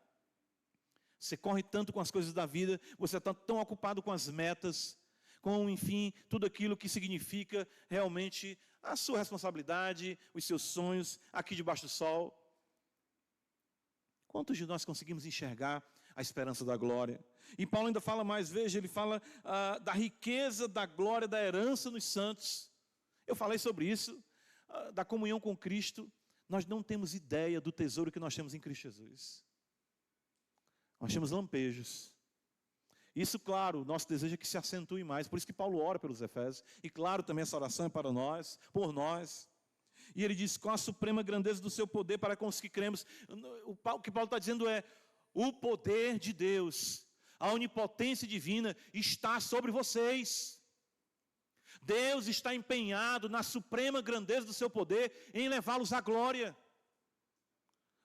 Você corre tanto com as coisas da vida, você está tão ocupado com as metas, com, enfim, tudo aquilo que significa realmente a sua responsabilidade, os seus sonhos, aqui debaixo do sol. Quantos de nós conseguimos enxergar a esperança da glória? E Paulo ainda fala mais, veja, ele fala da riqueza da glória, da herança nos santos. Eu falei sobre isso, da comunhão com Cristo. Nós não temos ideia do tesouro que nós temos em Cristo Jesus. Nós temos lampejos. Isso, claro, nosso desejo é que se acentue mais. Por isso que Paulo ora pelos Efésios. E claro, também essa oração é para nós, por nós. E ele diz: com a suprema grandeza do seu poder para com os que cremos. O que Paulo está dizendo é: o poder de Deus, a onipotência divina está sobre vocês. Deus está empenhado na suprema grandeza do seu poder em levá-los à glória.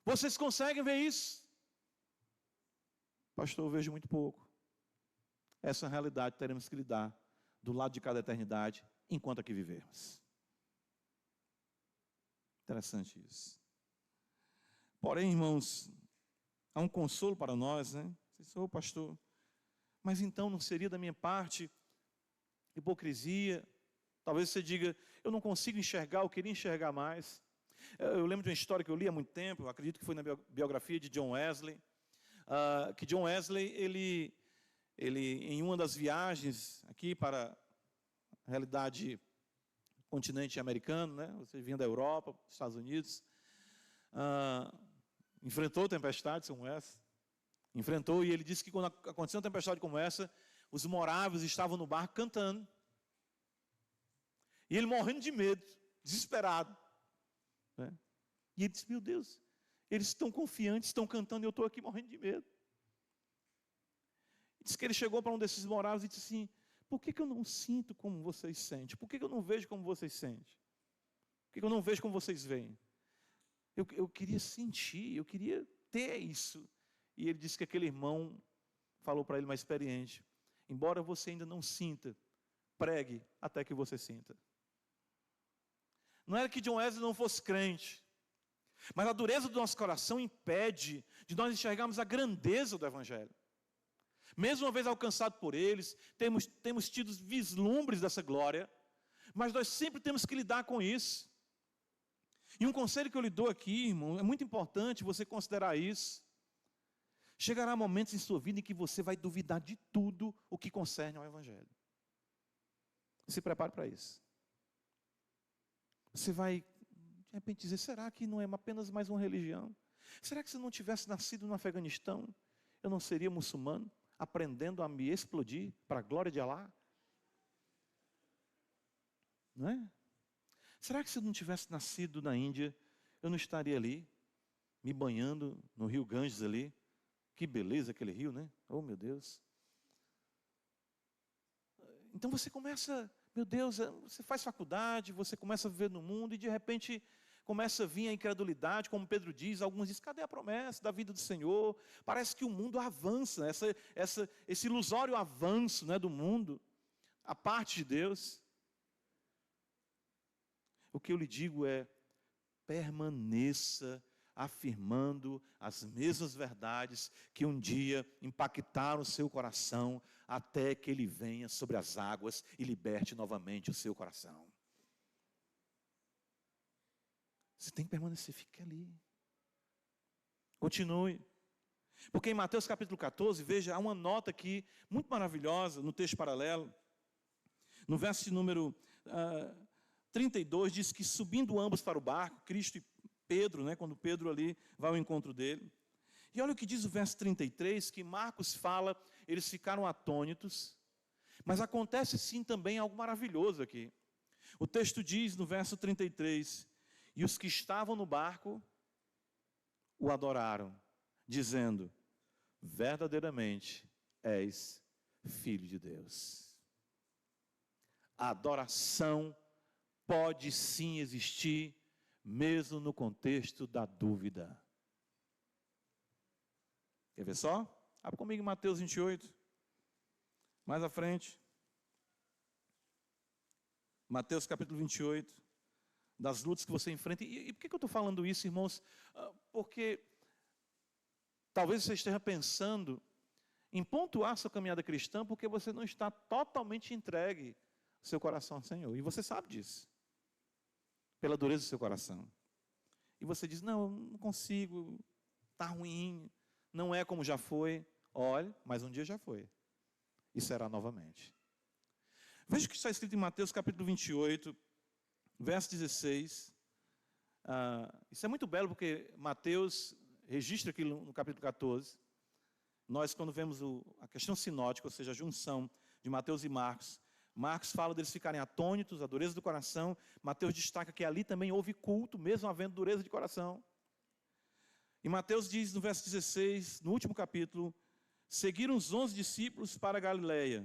Vocês conseguem ver isso? Pastor, eu vejo muito pouco. Essa realidade teremos que lidar do lado de cada eternidade, enquanto aqui vivermos. Interessante isso. Porém, irmãos, há um consolo para nós, né? Você sou pastor. Mas então não seria da minha parte hipocrisia? Talvez você diga, eu não consigo enxergar, eu queria enxergar mais. Eu lembro de uma história que eu li há muito tempo, eu acredito que foi na biografia de John Wesley, que John Wesley, ele em uma das viagens aqui para a realidade continente americano, né? Você vinha da Europa, Estados Unidos, enfrentou tempestades como essa, enfrentou, e ele disse que quando aconteceu uma tempestade como essa, os moráveis estavam no barco cantando, e ele morrendo de medo, desesperado, né? E ele disse, meu Deus, eles estão confiantes, estão cantando, e eu estou aqui morrendo de medo. Diz que ele chegou para um desses moráveis e disse assim, por que eu não sinto como vocês sentem? Por que eu não vejo como vocês sentem? Por que eu não vejo como vocês veem? Eu queria sentir, eu queria ter isso. E ele disse que aquele irmão falou para ele, mais experiente, embora você ainda não sinta, pregue até que você sinta. Não era que John Wesley não fosse crente, mas a dureza do nosso coração impede de nós enxergarmos a grandeza do Evangelho. Mesmo uma vez alcançado por eles, temos tido vislumbres dessa glória, mas nós sempre temos que lidar com isso. E um conselho que eu lhe dou aqui, irmão, é muito importante você considerar isso. Chegará momentos em sua vida em que você vai duvidar de tudo o que concerne ao Evangelho. Se prepare para isso. Você vai, de repente, dizer, será que não é apenas mais uma religião? Será que se eu não tivesse nascido no Afeganistão, eu não seria muçulmano, aprendendo a me explodir para a glória de Alá? Não é? Será que se eu não tivesse nascido na Índia, eu não estaria ali, me banhando no rio Ganges ali? Que beleza aquele rio, né? Oh, meu Deus. Então você começa, meu Deus, você faz faculdade, você começa a viver no mundo e de repente começa a vir a incredulidade, como Pedro diz, alguns dizem, cadê a promessa da vida do Senhor? Parece que o mundo avança, esse ilusório avanço, né, do mundo, a parte de Deus. O que eu lhe digo é, permaneça afirmando as mesmas verdades que um dia impactaram o seu coração, até que ele venha sobre as águas e liberte novamente o seu coração. Você tem que permanecer, fique ali. Continue. Porque em Mateus capítulo 14, veja, há uma nota aqui, muito maravilhosa, no texto paralelo. No verso de número 32, diz que subindo ambos para o barco, Cristo e Pedro, né, quando Pedro ali vai ao encontro dele. E olha o que diz o verso 33, que Marcos fala, eles ficaram atônitos, mas acontece sim também algo maravilhoso aqui. O texto diz no verso 33, e os que estavam no barco o adoraram, dizendo, verdadeiramente és filho de Deus. A adoração pode sim existir, mesmo no contexto da dúvida. Quer ver só? Abre comigo em Mateus 28. Mais à frente. Mateus capítulo 28. Das lutas que você enfrenta. E por que eu estou falando isso, irmãos? Porque talvez você esteja pensando em pontuar sua caminhada cristã, porque você não está totalmente entregue ao seu coração ao Senhor. E você sabe disso. Pela dureza do seu coração. E você diz, não, eu não consigo, está ruim, não é como já foi. Olha, mas um dia já foi. E será novamente. Veja o que está escrito em Mateus capítulo 28, verso 16. Isso é muito belo porque Mateus registra aqui no capítulo 14. Nós, quando vemos a questão sinótica, ou seja, a junção de Mateus e Marcos, Marcos fala deles ficarem atônitos, a dureza do coração. Mateus destaca que ali também houve culto, mesmo havendo dureza de coração. E Mateus diz no verso 16, no último capítulo, seguiram os 11 discípulos para a Galileia,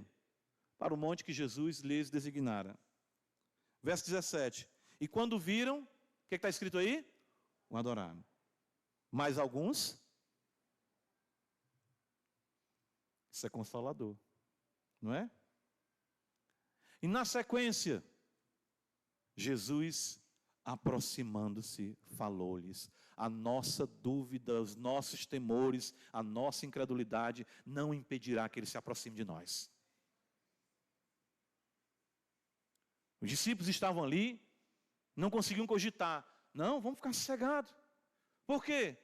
para o monte que Jesus lhes designara. Verso 17, e quando viram, o que está escrito aí? O adoraram. Mas alguns, isso é consolador, não é? E na sequência, Jesus aproximando-se, falou-lhes. A nossa dúvida, os nossos temores, a nossa incredulidade não impedirá que ele se aproxime de nós. Os discípulos estavam ali, não conseguiam cogitar. Não, vamos ficar sossegados. Por quê?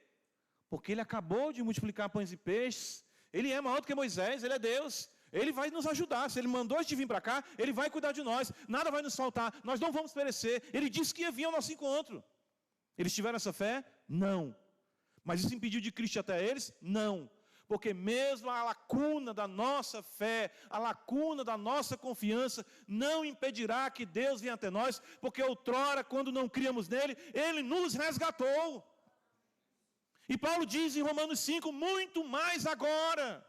Porque ele acabou de multiplicar pães e peixes. Ele é maior do que Moisés, ele é Deus. Ele vai nos ajudar. Se ele mandou a gente vir para cá, ele vai cuidar de nós. Nada vai nos faltar. Nós não vamos perecer. Ele disse que ia vir ao nosso encontro. Eles tiveram essa fé? Não. Mas isso impediu de Cristo ir até eles? Não. Porque mesmo a lacuna da nossa fé, a lacuna da nossa confiança, não impedirá que Deus venha até nós, porque outrora, quando não criamos nele, ele nos resgatou. E Paulo diz em Romanos 5, muito mais agora.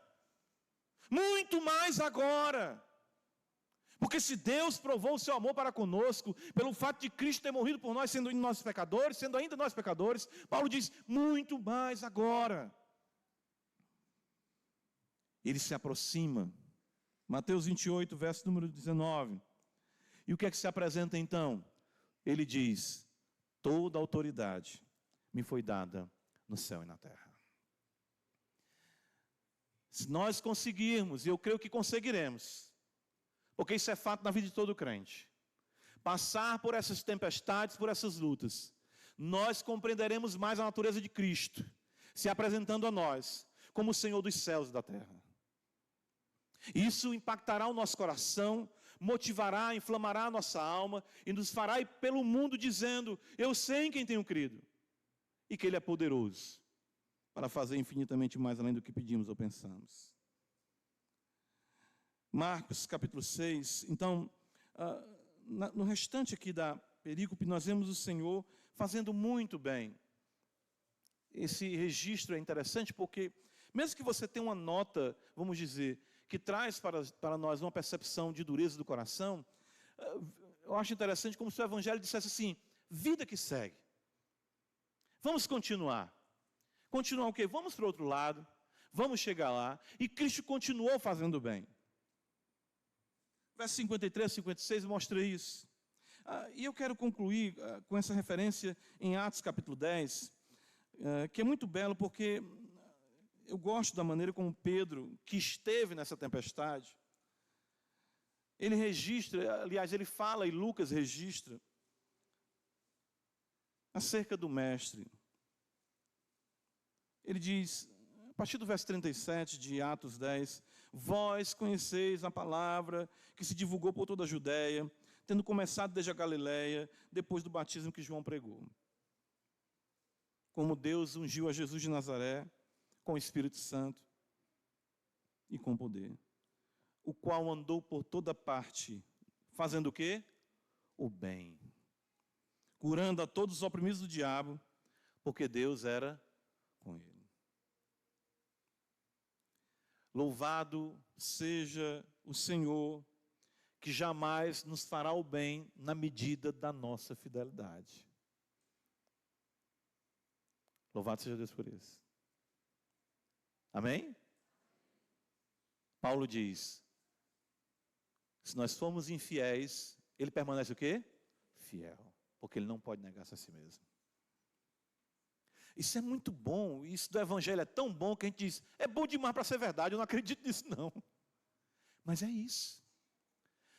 Muito mais agora. Porque se Deus provou o seu amor para conosco, pelo fato de Cristo ter morrido por nós, sendo nós pecadores, sendo ainda nós pecadores, Paulo diz, muito mais agora. Ele se aproxima. Mateus 28, verso número 19. E o que é que se apresenta então? Ele diz, toda autoridade me foi dada no céu e na terra. Se nós conseguirmos, e eu creio que conseguiremos, porque isso é fato na vida de todo crente, passar por essas tempestades, por essas lutas, nós compreenderemos mais a natureza de Cristo, se apresentando a nós como o Senhor dos céus e da terra. Isso impactará o nosso coração, motivará, inflamará a nossa alma e nos fará ir pelo mundo dizendo, eu sei em quem tenho crido, e que Ele é poderoso para fazer infinitamente mais além do que pedimos ou pensamos. Marcos, capítulo 6. Então, no restante aqui da perícope, nós vemos o Senhor fazendo muito bem. Esse registro é interessante porque, mesmo que você tenha uma nota, vamos dizer, que traz para nós uma percepção de dureza do coração, eu acho interessante como se o Evangelho dissesse assim, vida que segue. Vamos continuar. Continuar o quê? Vamos para o outro lado, vamos chegar lá, e Cristo continuou fazendo bem. Verso 53, 56 mostra isso. E eu quero concluir com essa referência em Atos capítulo 10, que é muito belo porque eu gosto da maneira como Pedro, que esteve nessa tempestade, ele registra, aliás, ele fala e Lucas registra, acerca do Mestre. Ele diz, a partir do verso 37 de Atos 10, vós conheceis a palavra que se divulgou por toda a Judéia, tendo começado desde a Galileia, depois do batismo que João pregou. Como Deus ungiu a Jesus de Nazaré, com o Espírito Santo e com poder, o qual andou por toda parte, fazendo o quê? O bem, curando a todos os oprimidos do diabo, porque Deus era com ele. Louvado seja o Senhor, que jamais nos fará o bem na medida da nossa fidelidade. Louvado seja Deus por isso. Amém? Paulo diz, se nós formos infiéis, ele permanece o quê? Fiel, porque ele não pode negar-se a si mesmo. Isso é muito bom, isso do Evangelho é tão bom que a gente diz, é bom demais para ser verdade, eu não acredito nisso não. Mas é isso.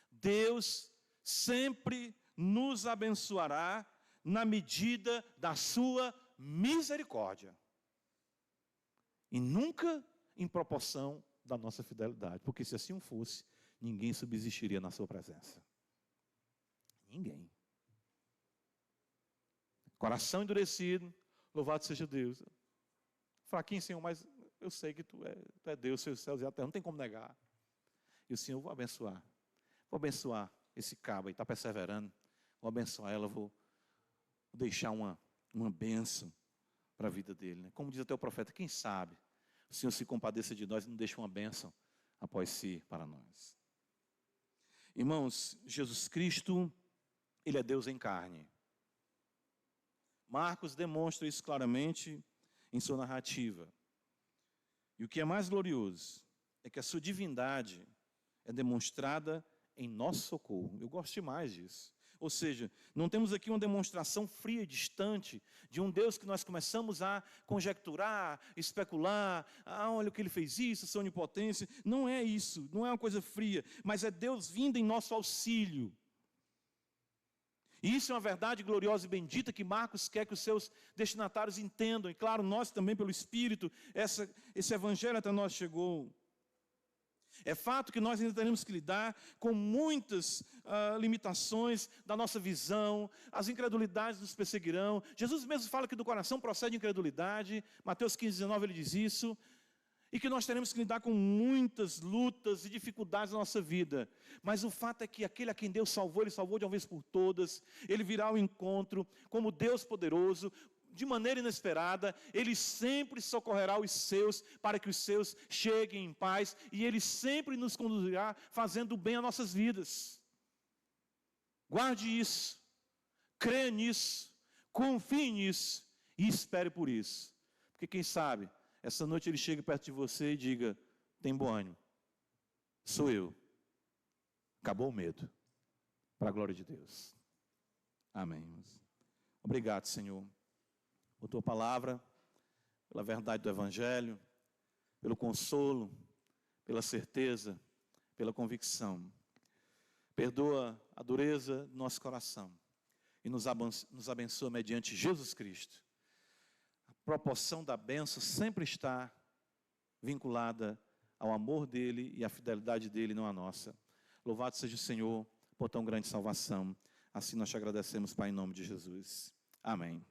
Deus sempre nos abençoará na medida da sua misericórdia. E nunca em proporção da nossa fidelidade, porque se assim fosse, ninguém subsistiria na sua presença. Ninguém. Coração endurecido, louvado seja Deus. Fraquinho, Senhor, mas eu sei que tu é Deus, seus céus e a terra, não tem como negar. E o Senhor, vou abençoar esse cabo aí, está perseverando, vou abençoar ela, vou deixar uma bênção para a vida dele. Né? Como diz até o profeta, quem sabe o Senhor se compadeça de nós e não deixa uma bênção após si para nós. Irmãos, Jesus Cristo, Ele é Deus em carne. Marcos demonstra isso claramente em sua narrativa. E o que é mais glorioso é que a sua divindade é demonstrada em nosso socorro. Eu gosto demais disso. Ou seja, não temos aqui uma demonstração fria e distante de um Deus que nós começamos a conjecturar, especular, olha o que ele fez isso, sua onipotência. Não é isso, não é uma coisa fria, mas é Deus vindo em nosso auxílio. E isso é uma verdade gloriosa e bendita que Marcos quer que os seus destinatários entendam. E claro, nós também, pelo Espírito, esse evangelho até nós chegou. É fato que nós ainda teremos que lidar com muitas limitações da nossa visão, as incredulidades nos perseguirão. Jesus mesmo fala que do coração procede incredulidade, Mateus 15:19 ele diz isso, e que nós teremos que lidar com muitas lutas e dificuldades na nossa vida. Mas o fato é que aquele a quem Deus salvou, Ele salvou de uma vez por todas, Ele virá ao encontro como Deus poderoso, de maneira inesperada, Ele sempre socorrerá os seus, para que os seus cheguem em paz, e Ele sempre nos conduzirá fazendo bem às nossas vidas. Guarde isso, creia nisso, confie nisso, e espere por isso. Porque quem sabe, essa noite Ele chega perto de você e diga, tem bom ânimo, sou eu, acabou o medo, para a glória de Deus. Amém. Obrigado, Senhor, por Tua palavra, pela verdade do Evangelho, pelo consolo, pela certeza, pela convicção. Perdoa a dureza do nosso coração e nos abençoa mediante Jesus Cristo. A proporção da bênção sempre está vinculada ao amor dEle e à fidelidade dEle, não a nossa. Louvado seja o Senhor por tão grande salvação. Assim nós te agradecemos, Pai, em nome de Jesus. Amém.